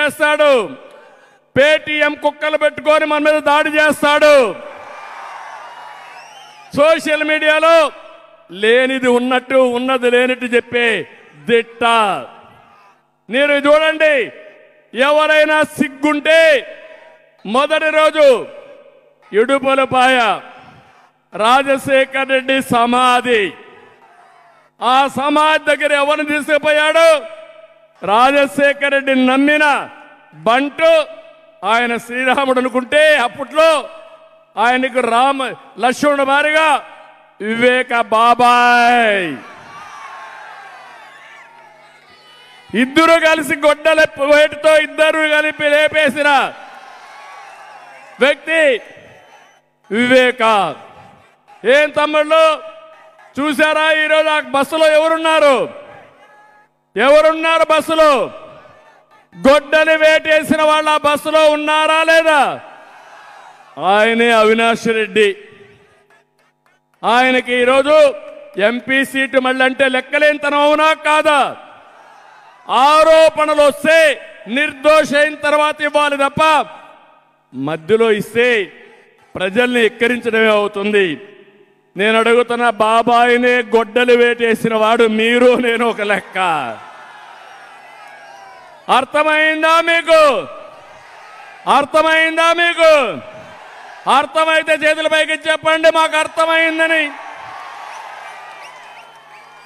చేస్తాడు, పేటీఎం కుక్కలు పెట్టుకొని మన మీద దాడి చేస్తాడు. సోషల్ మీడియాలో లేనిది ఉన్నట్టు ఉన్నది లేనిట్టు చెప్పే దిట్ట. మీరు చూడండి, ఎవరైనా సిగ్గుంటే మొదటి రోజు ఇడుపులపాయ రాజశేఖర్ రెడ్డి సమాధి, ఆ సమాధి దగ్గర ఎవరిని తీసుకుపోయాడు? రాజశేఖర్ రెడ్డిని నమ్మిన బంటు. ఆయన శ్రీరాముడు అనుకుంటే అప్పట్లో ఆయనకు లక్ష్మణుడు మారిగా వివేక బాబాయ్. ఇద్దరు కలిసి గొడ్డల వేటితో ఇద్దరు కలిపి లేపేసిన వ్యక్తి వివేక. ఏం తమ్ముళ్ళు చూసారా? ఈరోజు ఆ బస్సులో ఎవరున్నారు? బస్సులో గొడ్డలి వేటేసిన వాళ్ళ బస్సులో ఉన్నారా లేదా? ఆయనే అవినాష్ రెడ్డి. ఆయనకి ఈరోజు ఎంపీ సీటు మళ్ళీ అంటే లెక్కలేనితనం అవునా కాదా? ఆరోపణలు వస్తే నిర్దోష అయిన తర్వాత ఇవ్వాలి తప్ప మధ్యలో ఇస్తే ప్రజల్ని ఎక్కిరించడమే అవుతుంది. నేను అడుగుతున్న, బాబాయినే గొడ్డలి వేటేసిన వాడు మీరు, నేను ఒక లెక్క. అర్థమైందా మీకు? అర్థమైతే చేతుల పైకి చెప్పండి మాకు అర్థమైందని.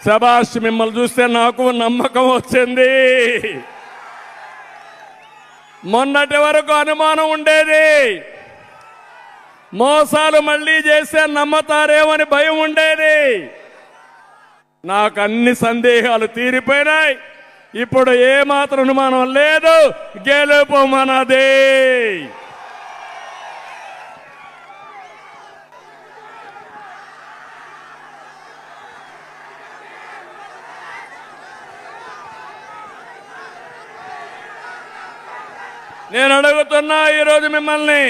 శభాష్, మిమ్మల్ని చూస్తే నాకు నమ్మకం వచ్చింది. మొన్నటి వరకు అనుమానం ఉండేది, మోసాలు మళ్ళీ చేస్తే నమ్మతారేమని భయం ఉండేది. నాకు అన్ని సందేహాలు తీరిపోయినాయి. ఇప్పుడు ఏమాత్రం అనుమానం లేదు, గెలుపు మనదే. నేను అడుగుతున్నా ఈరోజు మిమ్మల్ని,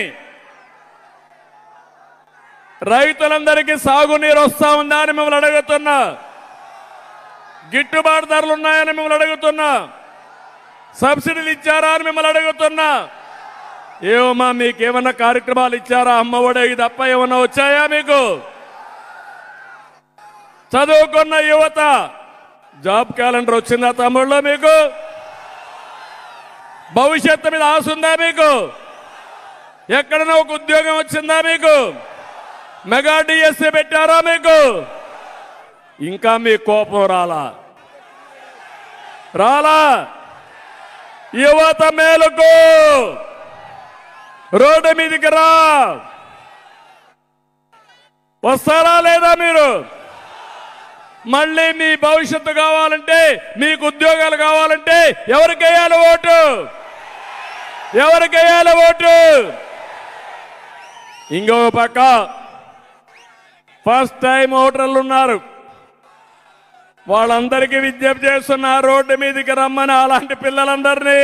రైతులందరికీ సాగునీరు వస్తా ఉందా అని మిమ్మల్ని అడుగుతున్నా, గిట్టుబాటు ధరలు ఉన్నాయని మిమ్మల్ని అడుగుతున్నా, సబ్సిడీలు ఇచ్చారా అని మిమ్మల్ని అడుగుతున్నా. ఏమమ్మా మీకేమన్నా కార్యక్రమాలు ఇచ్చారా? అమ్మఒడి తప్ప ఏమన్నా వచ్చాయా మీకు? చదువుకున్న యువత జాబ్ క్యాలెండర్ వచ్చిందా తమ్ముళ్ళు? మీకు భవిష్యత్తు మీద ఆశ ఉందా? మీకు ఎక్కడన్నా ఒక ఉద్యోగం వచ్చిందా? మీకు మెగా డిఎస్సీ పెట్టారా? మీకు ఇంకా మీ కోపం రాలా? యువత మేలుకు, రోడ్డు మీదకి రా. వస్తారా లేదా మీరు? మళ్ళీ మీ భవిష్యత్తు కావాలంటే, మీకు ఉద్యోగాలు కావాలంటే ఎవరికేయాలి ఓటు? ఇంకో పక్క ఫస్ట్ టైం ఓటర్లు ఉన్నారు, వాళ్ళందరికీ విజ్ఞప్తి చేస్తున్నా, రోడ్డు మీదకి రమ్మని అలాంటి పిల్లలందరినీ.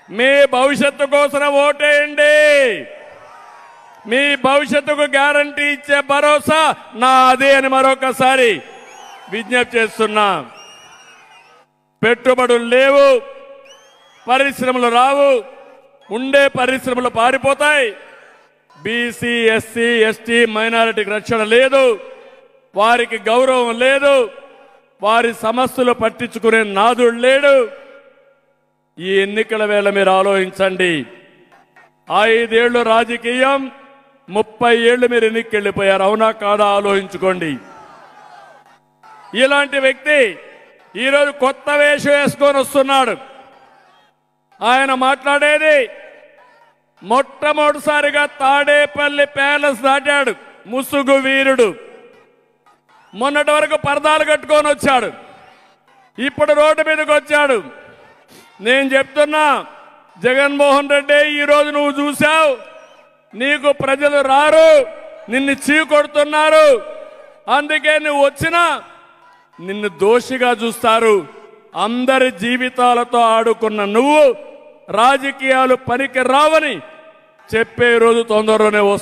మీ భవిష్యత్తు కోసం ఓటేయండి. మీ భవిష్యత్తుకు గ్యారంటీ ఇచ్చే భరోసా నాదే అని మరొకసారి విజ్ఞప్తి చేస్తున్నా. పెట్టుబడులు లేవు, పరిశ్రమలు రావు, ఉండే పరిశ్రమలు పారిపోతాయి. బీసీ, ఎస్సీ, ఎస్టీ, మైనారిటీకి రక్షణ లేదు, వారికి గౌరవం లేదు, వారి సమస్యలు పట్టించుకునే నాదుడు లేడు. ఈ ఎన్నికల వేళ మీరు ఆలోచించండి. 5 ఏళ్లు రాజకీయం, 30 ఏళ్లు మీరు ఎన్నికెళ్ళిపోయారు, అవునా కాదా ఆలోచించుకోండి. ఇలాంటి వ్యక్తి ఈరోజు కొత్త వేషం వేసుకొని వస్తున్నాడు. ఆయన మాట్లాడేది మొట్టమొదటిసారిగా తాడేపల్లి ప్యాలెస్ దాటాడు ముసుగు వీరుడు. మొన్నటి వరకు పరదాలు కట్టుకొని వచ్చాడు, ఇప్పుడు రోడ్డు మీదకి వచ్చాడు. నేను చెప్తున్నా, జగన్మోహన్ రెడ్డి ఈరోజు నువ్వు చూశావు, నీకు ప్రజలు రారు, నిన్ను చీకొడుతున్నారు. అందుకే నువ్వు వచ్చినా నిన్ను దోషిగా చూస్తారు. అందరి జీవితాలతో ఆడుకున్న నువ్వు రాజకీయాలు పనికి రావని చెప్పే రోజు తొందరలోనే వస్తుంది.